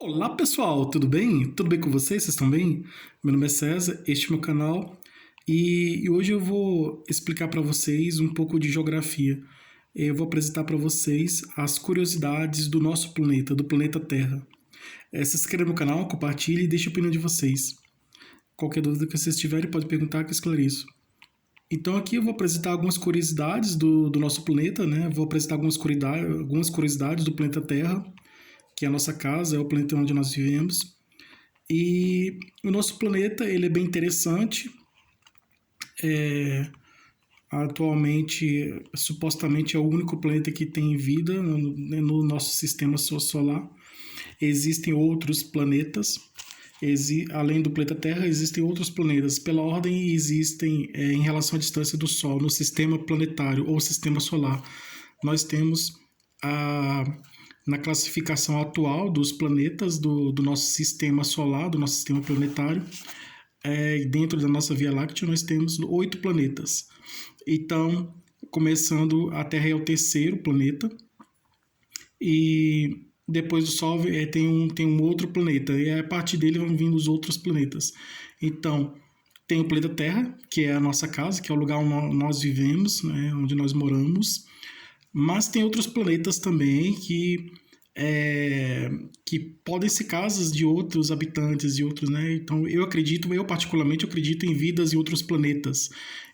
Olá pessoal, tudo bem? Tudo bem com vocês? Vocês estão bem? Meu nome é César, este é meu canal e hoje eu vou explicar para vocês um pouco de geografia. Eu vou apresentar para vocês as curiosidades do nosso planeta, do planeta Terra. Se inscreva no canal, compartilhe e deixe a opinião de vocês. Qualquer dúvida que vocês tiverem, pode perguntar que eu esclareço. Então aqui eu vou apresentar algumas curiosidades do nosso planeta, né? Vou apresentar algumas curiosidades do planeta Terra, que é a nossa casa, é o planeta onde nós vivemos. E o nosso planeta ele é bem interessante. Atualmente, supostamente, é o único planeta que tem vida no nosso sistema solar. Existem outros planetas. Além do planeta Terra, existem outros planetas. Pela ordem, existem em relação à distância do Sol, no sistema planetário ou sistema solar. Nós temos na classificação atual dos planetas do nosso sistema solar, do nosso sistema planetário, dentro da nossa Via Láctea, nós temos 8 planetas. Então, começando, a Terra é o terceiro planeta, e depois do Sol tem um outro planeta, e a partir dele vão vindo os outros planetas. Então, tem o planeta Terra, que é a nossa casa, que é o lugar onde nós vivemos, né, onde nós moramos. Mas tem outros planetas também que podem ser casas de outros habitantes, de outros, né? Então eu particularmente acredito em vidas em outros planetas.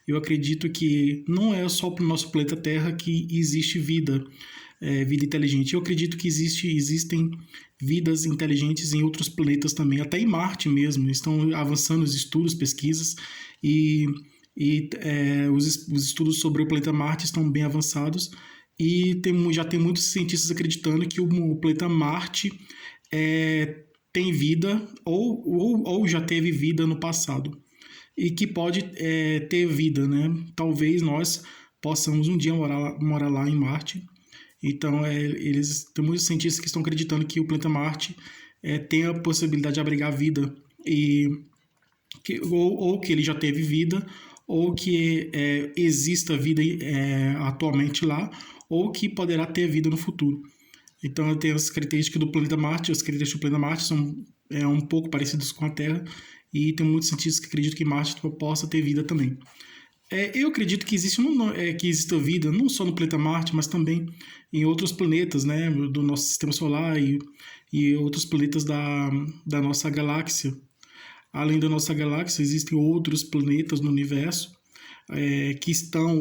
Eu acredito que não é só para o nosso planeta Terra que existe vida, vida inteligente. Eu acredito que existem vidas inteligentes em outros planetas também, até em Marte mesmo. Estão avançando os estudos, pesquisas os estudos sobre o planeta Marte estão bem avançados. E já tem muitos cientistas acreditando que o planeta Marte tem vida ou já teve vida no passado e que pode ter vida, né? Talvez nós possamos um dia morar lá em Marte. Então, tem muitos cientistas que estão acreditando que o planeta Marte tem a possibilidade de abrigar vida ou que ele já teve vida, ou que exista vida atualmente lá, ou que poderá ter vida no futuro. Então, tem as características do planeta Marte. As características do planeta Marte são um pouco parecidas com a Terra, e tem muitos cientistas que acreditam que Marte possa ter vida também. Eu acredito que exista vida não só no planeta Marte, mas também em outros planetas, né, do nosso sistema solar e outros planetas da nossa galáxia. Além da nossa galáxia, existem outros planetas no universo,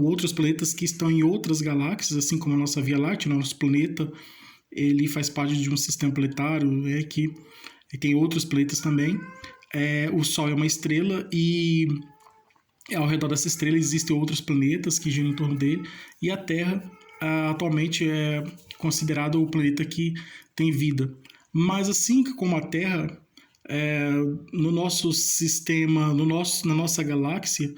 outros planetas que estão em outras galáxias, assim como a nossa Via Láctea. Nosso planeta ele faz parte de um sistema planetário que tem outros planetas também. O Sol é uma estrela e ao redor dessa estrela existem outros planetas que giram em torno dele, e a Terra atualmente é considerado o planeta que tem vida. Mas assim como a Terra, no nosso sistema, na nossa galáxia,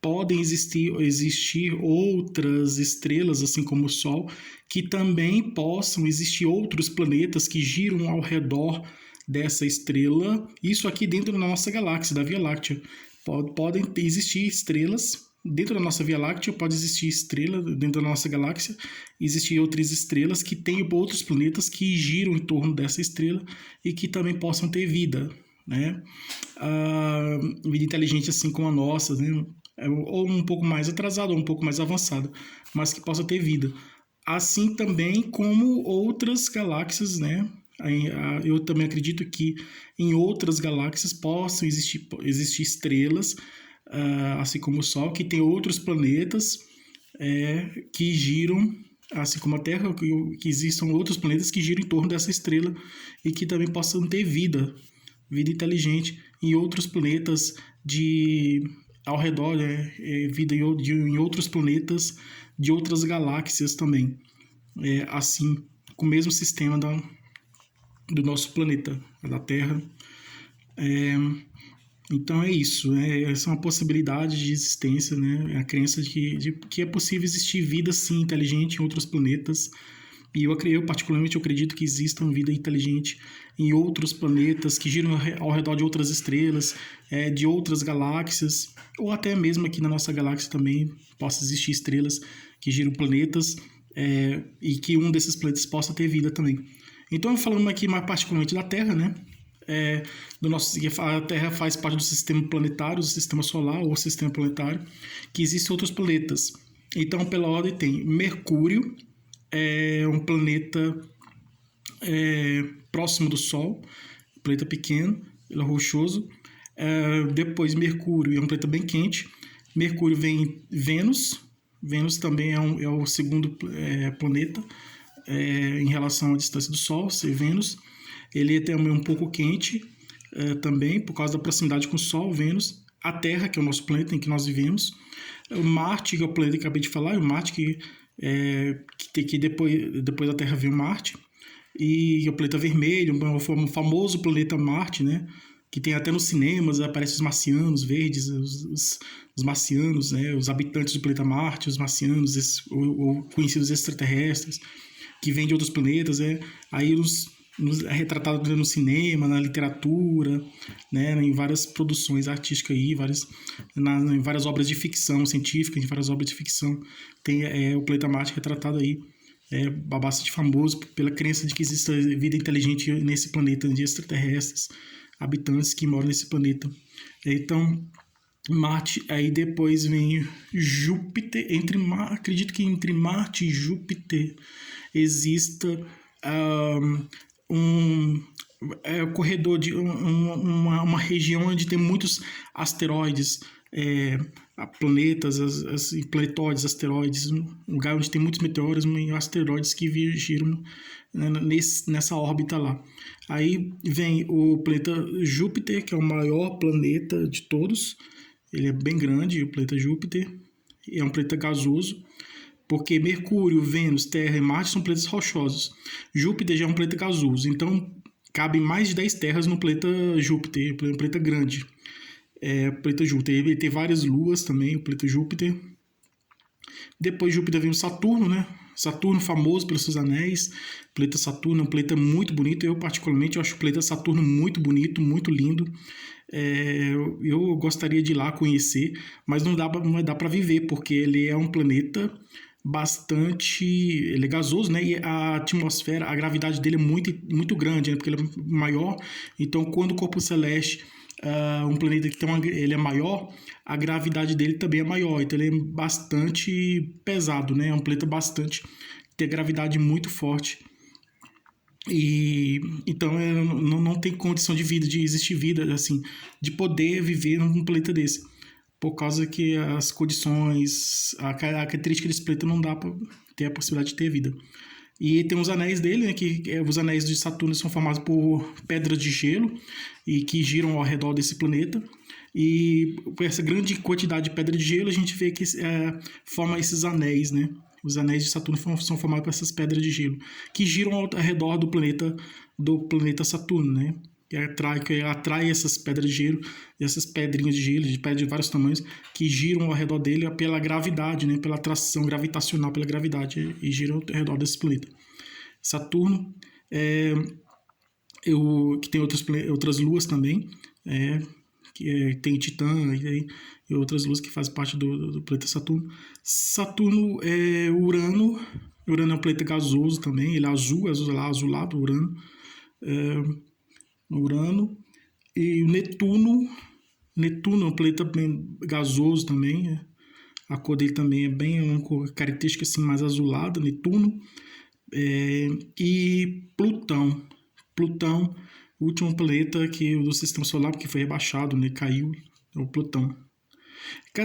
podem existir outras estrelas, assim como o Sol, que também possam existir outros planetas que giram ao redor dessa estrela. Isso aqui dentro da nossa galáxia, da Via Láctea. Podem existir estrelas dentro da nossa Via Láctea, pode existir estrela dentro da nossa galáxia, existir outras estrelas que têm outros planetas que giram em torno dessa estrela e que também possam ter vida, né? Vida inteligente assim como a nossa, né? Ou um pouco mais atrasada ou um pouco mais avançada, mas que possa ter vida. Assim também como outras galáxias, né? Eu também acredito que em outras galáxias possam existir estrelas, assim como o Sol, que tem outros planetas que giram, assim como a Terra, que existam outros planetas que giram em torno dessa estrela e que também possam ter vida inteligente em outros planetas ao redor, vida em outros planetas de outras galáxias também, assim, com o mesmo sistema do nosso planeta, da Terra. Então é isso, essa é uma possibilidade de existência, né? A crença de que é possível existir vida sim inteligente em outros planetas. E eu particularmente acredito que exista vida inteligente em outros planetas que giram ao redor de outras estrelas, de outras galáxias, ou até mesmo aqui na nossa galáxia também possa existir estrelas que giram planetas, e que um desses planetas possa ter vida também. Então, falando aqui mais particularmente da Terra, né? A Terra faz parte do sistema planetário, do sistema solar ou sistema planetário, que existem outros planetas. Então, pela ordem, tem Mercúrio, é um planeta próximo do Sol, planeta pequeno, ele é rochoso. Depois, Mercúrio é um planeta bem quente. Mercúrio vem Vênus. Vênus também é o segundo planeta em relação à distância do Sol, ser Vênus. Ele é também um pouco quente também, por causa da proximidade com o Sol, Vênus. A Terra, que é o nosso planeta em que nós vivemos. O Marte, que é o planeta que eu acabei de falar. O Marte, que depois da Terra vem o Marte. E o planeta vermelho, o famoso planeta Marte, né? Que tem até nos cinemas, aparecem os marcianos verdes, os marcianos, né? Os habitantes do planeta Marte, os marcianos, ou conhecidos extraterrestres, que vêm de outros planetas, aí é retratado no cinema, na literatura, né? Em várias produções artísticas aí, em várias obras de ficção científica, em várias obras de ficção, tem o planeta Marte retratado aí. É bastante famoso pela crença de que existe vida inteligente nesse planeta, de extraterrestres, habitantes que moram nesse planeta. Então, Marte, aí depois vem Júpiter. Acredito que entre Marte e Júpiter exista um corredor de uma região onde tem muitos asteroides, planetas, planetóides, asteroides, um lugar onde tem muitos meteoros e asteroides que giram nessa órbita lá. Aí vem o planeta Júpiter, que é o maior planeta de todos. Ele é bem grande, o planeta Júpiter. É um planeta gasoso, porque Mercúrio, Vênus, Terra e Marte são planetas rochosos. Júpiter já é um planeta gasoso, então cabem mais de 10 terras no planeta Júpiter, um planeta grande. O planeta Júpiter. Ele tem várias luas também, o planeta Júpiter. Depois de Júpiter vem o Saturno, né? Saturno, famoso pelos seus anéis. O planeta Saturno é um planeta muito bonito. Eu, particularmente, acho o planeta Saturno muito bonito, muito lindo. Eu gostaria de ir lá conhecer, mas não dá para viver, porque ele é um planeta ele é gasoso, né? E a atmosfera, a gravidade dele é muito, muito grande, né? Porque ele é maior. Então, quando o corpo celeste, um planeta que ele é maior, a gravidade dele também é maior. Então, ele é bastante pesado, né? É um planeta tem gravidade muito forte. E então não tem condição de existir vida, assim, de poder viver num planeta desse, por causa que as condições, a característica desse planeta não dá para ter a possibilidade de ter vida. E tem os anéis dele, né, os anéis de Saturno são formados por pedras de gelo e que giram ao redor desse planeta. E com essa grande quantidade de pedra de gelo, a gente vê que forma esses anéis, né? Os anéis de Saturno são formados por essas pedras de gelo que giram ao redor do planeta Saturno, né? Que atrai essas pedras de gelo, essas pedrinhas de gelo, de pedras de vários tamanhos, que giram ao redor dele pela gravidade, né? Pela atração gravitacional, pela gravidade, e giram ao redor desse planeta. Saturno, que tem outras luas também, tem Titã e outras luas que fazem parte do planeta Saturno. Saturno é Urano. Urano é um planeta gasoso também. Ele é azulado, Urano. Urano. E o Netuno. Netuno é um planeta bem gasoso também. A cor dele também é bem uma cor característica assim, mais azulada. Netuno. E Plutão. Plutão, o último planeta do sistema solar, porque foi rebaixado, né, caiu, é o Plutão.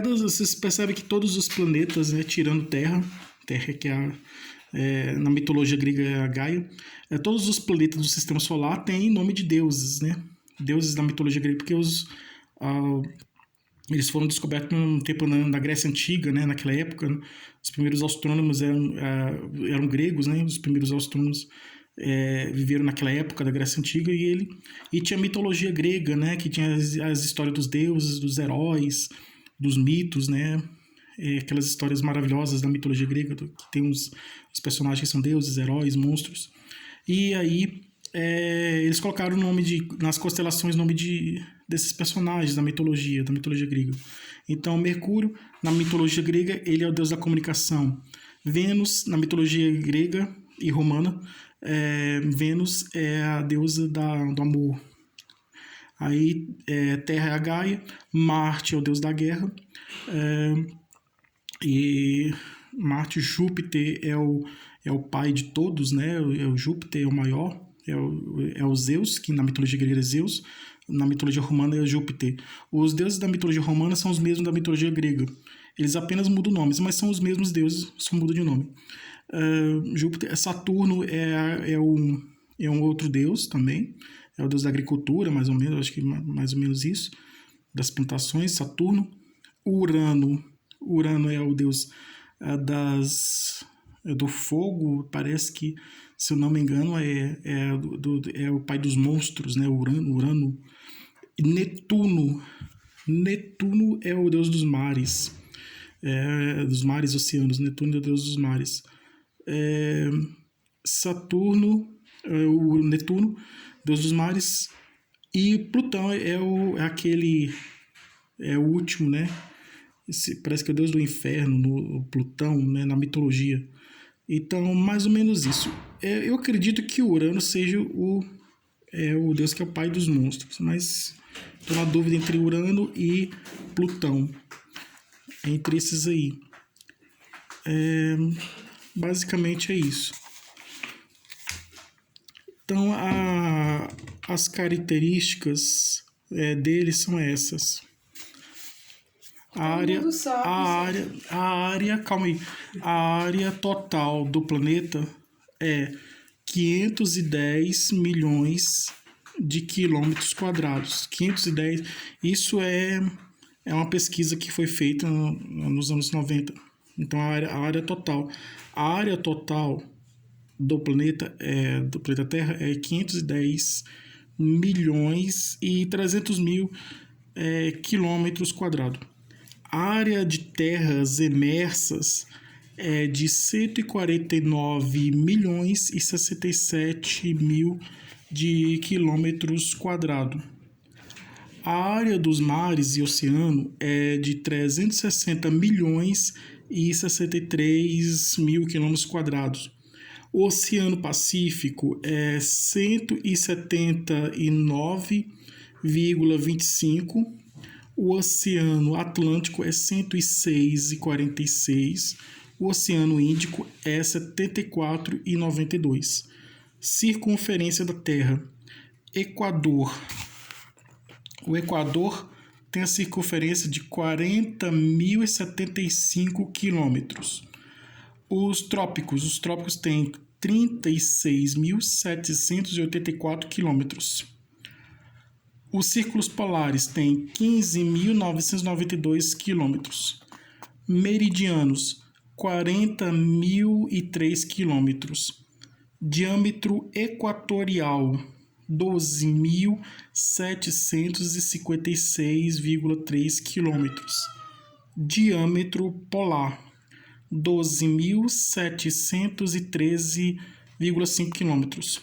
Vocês percebem que todos os planetas, né, tirando Terra que na mitologia grega é a Gaia, todos os planetas do sistema solar têm nome de deuses, né? Deuses da mitologia grega, porque eles foram descobertos no tempo da Grécia Antiga, né? Naquela época, né? Os primeiros astrônomos eram gregos, né? Os primeiros astrônomos viveram naquela época da Grécia Antiga e tinha mitologia grega, né? Que tinha as histórias dos deuses, dos heróis, dos mitos, né? Aquelas histórias maravilhosas da mitologia grega, que tem os personagens que são deuses, heróis, monstros. E aí eles colocaram nas constelações o nome desses personagens da mitologia grega. Então, Mercúrio, na mitologia grega, ele é o deus da comunicação. Vênus, na mitologia grega e romana, Vênus é a deusa do amor. Aí Terra é a Gaia, Marte é o deus da guerra, e Júpiter é o pai de todos, né? O Júpiter é o maior, é o Zeus, que na mitologia grega é Zeus, na mitologia romana é Júpiter. Os deuses da mitologia romana são os mesmos da mitologia grega. Eles apenas mudam nomes, mas são os mesmos deuses, só mudam de nome. Saturno é um outro deus também, é o deus da agricultura, mais ou menos, acho que mais ou menos isso, das plantações, Saturno. Urano é o deus do fogo, parece que, se eu não me engano, é o pai dos monstros, né? Urano. Netuno é o deus dos mares, oceanos. Netuno é o deus dos mares. Saturno, o Netuno, deus dos mares, e Plutão é o último, né? Parece que é o deus do inferno, o Plutão, né, na mitologia. Então, mais ou menos isso. Eu acredito que o Urano seja o deus que é o pai dos monstros, mas estou na dúvida entre Urano e Plutão, entre esses aí. Basicamente é isso. Então, as características deles são essas. A área total do planeta é 510 milhões de quilômetros quadrados. 510, isso é uma pesquisa que foi feita nos anos 90. Então, a área total. A área total do planeta Terra é 510 milhões e 300 mil quilômetros quadrados. A área de terras emersas é de 149 milhões e 67 mil de quilômetros quadrados. A área dos mares e oceano é de 360 milhões e 63 mil quilômetros quadrados. O Oceano Pacífico é 179,25. O Oceano Atlântico é 106,46. O Oceano Índico é 74,92. Circunferência da Terra. Equador. O Equador tem a circunferência de 40.075 quilômetros. Os trópicos têm 36.784 quilômetros. Os círculos polares têm 15.992 quilômetros. Meridianos, 40.003 quilômetros. Diâmetro equatorial, 12.756,3 quilômetros. Diâmetro polar, 12.713,5 quilômetros.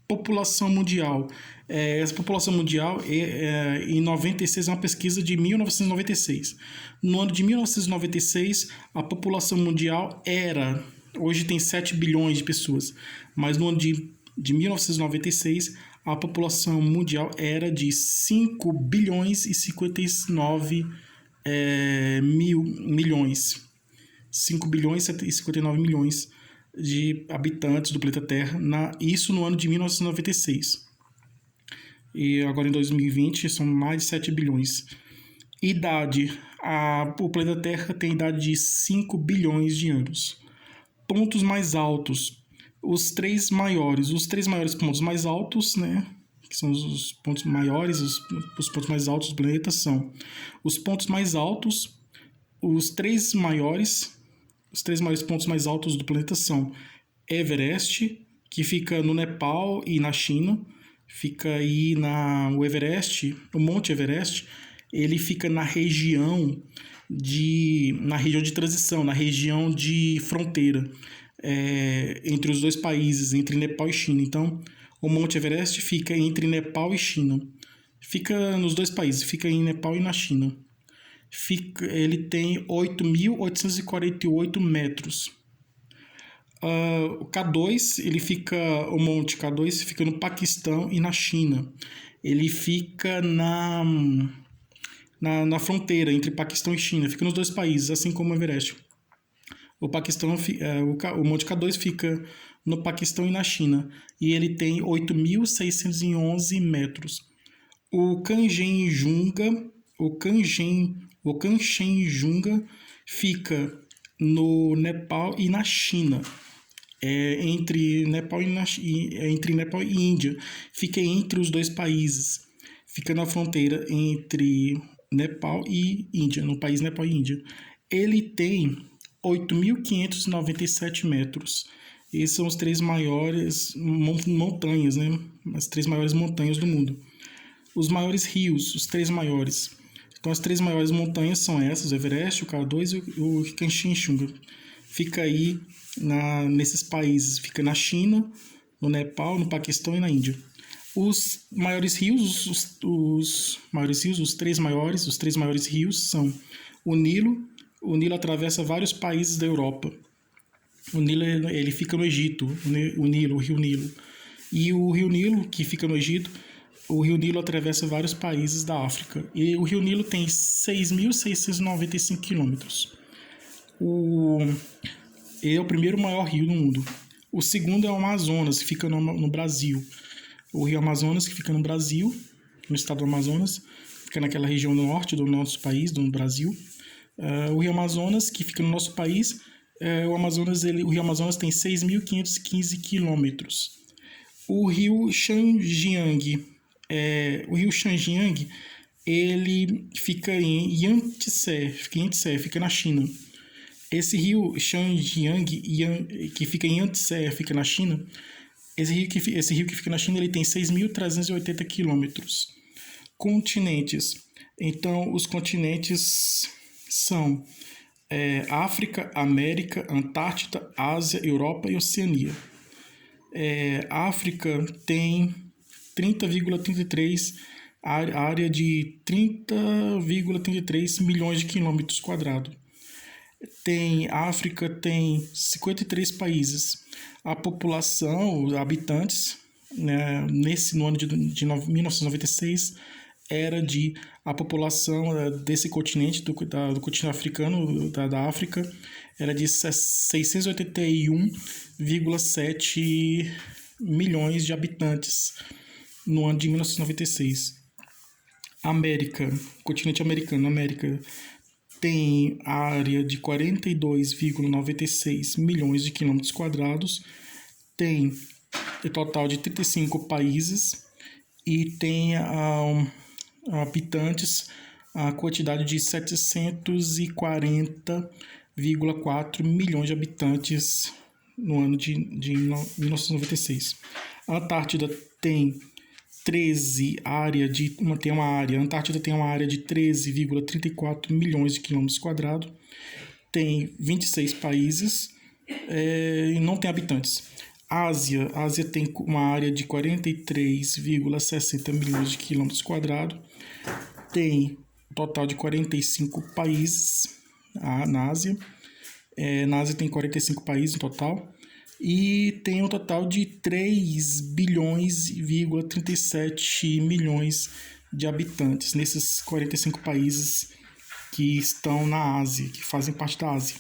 População mundial. Essa população mundial em 96 é uma pesquisa de 1996. No ano de 1996, a população mundial hoje tem 7 bilhões de pessoas, mas no ano de 1996, a população mundial era de 5 bilhões e 59 milhões. 5 bilhões e 59 milhões de habitantes do planeta Terra, isso no ano de 1996. E agora em 2020 são mais de 7 bilhões. Idade. O planeta Terra tem idade de 5 bilhões de anos. Pontos mais altos. Os três maiores pontos mais altos, né, que são os pontos maiores, os pontos mais altos do planeta são os pontos mais altos. Os três maiores pontos mais altos do planeta são Everest, que fica no Nepal e na China. Fica aí o Monte Everest, ele fica na região de transição, na região de fronteira entre os dois países, entre Nepal e China. Então, o Monte Everest fica entre Nepal e China. Fica nos dois países, fica em Nepal e na China. Ele tem 8.848 metros. O K2, o Monte K2 fica no Paquistão e na China. Ele fica na fronteira entre Paquistão e China, fica nos dois países, assim como o Everest. O Monte K2 fica no Paquistão e na China, e ele tem 8.611 metros. O Kanchenjunga fica no Nepal e na China. Entre Nepal e Índia. Fica entre os dois países. Fica na fronteira entre Nepal e Índia, no país Nepal e Índia. Ele tem 8.597 metros. Esses são os 3 maiores montanhas, né? As 3 maiores montanhas do mundo. Os maiores rios, os 3 maiores. Então, as 3 maiores montanhas são essas: o Everest, o K2 e o Kanchenjunga. Fica aí nesses países. Fica na China, no Nepal, no Paquistão e na Índia. Os maiores rios, os 3 maiores rios são o Nilo. O Nilo atravessa vários países da Europa. O Nilo ele fica no Egito, o Rio Nilo. E o Rio Nilo, que fica no Egito, o Rio Nilo atravessa vários países da África. E o Rio Nilo tem 6.695 quilômetros. Ele é o primeiro maior rio do mundo. O segundo é o Amazonas, que fica no Brasil. O rio Amazonas, que fica no Brasil, no estado do Amazonas, fica naquela região norte do nosso país, do Brasil. O rio Amazonas, que fica no nosso país, o rio Amazonas tem 6.515 quilômetros. O rio Xinjiang, ele fica em Yangtze, fica na China. Esse rio Xinjiang, que fica em Yangtze, fica na China, esse rio que fica na China, ele tem 6.380 quilômetros. Continentes. Então, os continentes são África, América, Antártida, Ásia, Europa e Oceania. África tem 30,33 área de 30,33 milhões de quilômetros quadrados. África tem 53 países. A população, os habitantes, né, no ano de 1996, a população desse continente, do continente africano, da África, era de 681,7 milhões de habitantes no ano de 1996. Continente americano, América, tem área de 42,96 milhões de quilômetros quadrados, tem total de 35 países e tem habitantes, a quantidade de 740,4 milhões de habitantes no ano de 1996. A Antártida tem a Antártida tem uma área de 13,34 milhões de quilômetros quadrados, tem 26 países e não tem habitantes. A Ásia tem uma área de 43,60 milhões de quilômetros quadrados, tem um total de 45 países na Ásia. Na Ásia tem 45 países no total. E tem um total de 3,37 milhões de habitantes nesses 45 países que estão na Ásia, que fazem parte da Ásia.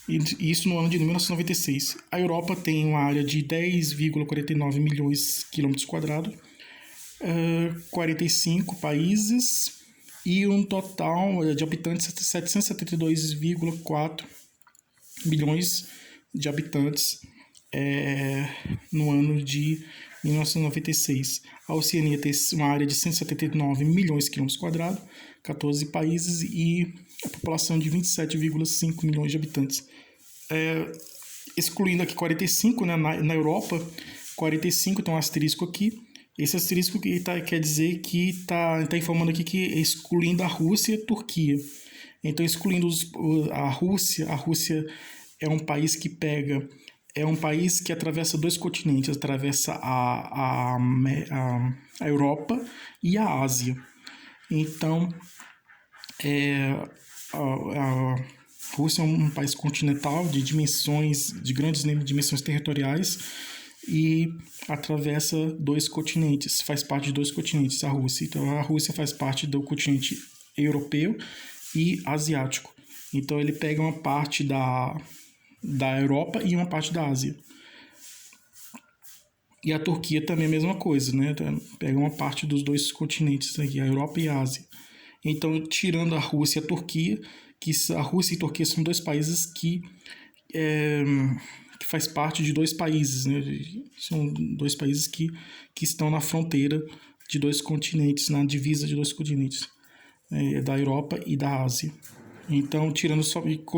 E isso no ano de 1996. A Europa tem uma área de 10,49 milhões de quilômetros quadrados, 45 países e um total de habitantes de 772,4 milhões de habitantes no ano de 1996. A Oceania tem uma área de 179 milhões de quilômetros quadrados, 14 países e a população de 27,5 milhões de habitantes. Excluindo aqui 45, né, na Europa, 45 tem um asterisco aqui. Esse asterisco quer dizer que está informando aqui que excluindo a Rússia e a Turquia. Então, excluindo a Rússia é um país que atravessa 2 continentes, atravessa a Europa e a Ásia. Então, a A Rússia é um país continental de grandes dimensões territoriais e atravessa 2 continentes, faz parte de 2 continentes, a Rússia. Então, a Rússia faz parte do continente europeu e asiático. Então, ele pega uma parte da Europa e uma parte da Ásia. E a Turquia também é a mesma coisa, né? Pega uma parte dos 2 continentes aqui, a Europa e a Ásia. Então, tirando a Rússia e a Turquia, que a Rússia e a Turquia são 2 países que faz parte de 2 países, né? São 2 países que estão na fronteira de 2 continentes, na divisa de 2 continentes, da Europa e da Ásia. Então,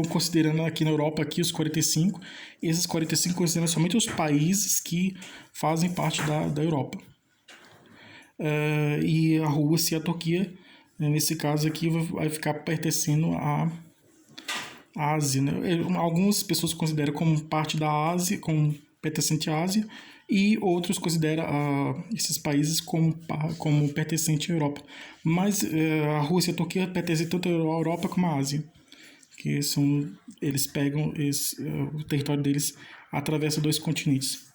considerando aqui na Europa aqui os 45, esses 45 consideram somente os países que fazem parte da Europa. E a Rússia e a Turquia, nesse caso aqui, vai ficar pertencendo à Ásia, né? Algumas pessoas consideram como parte da Ásia, como pertencente à Ásia, e outros consideram esses países como pertencente à Europa. Mas a Rússia e a Turquia pertencem tanto à Europa como à Ásia, que eles pegam o território deles atravessa 2 continentes.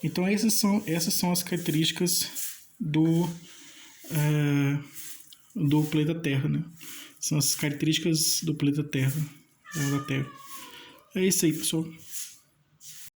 Então essas são as características do planeta Terra, né? São as características do planeta Terra, da Terra. É isso aí, pessoal.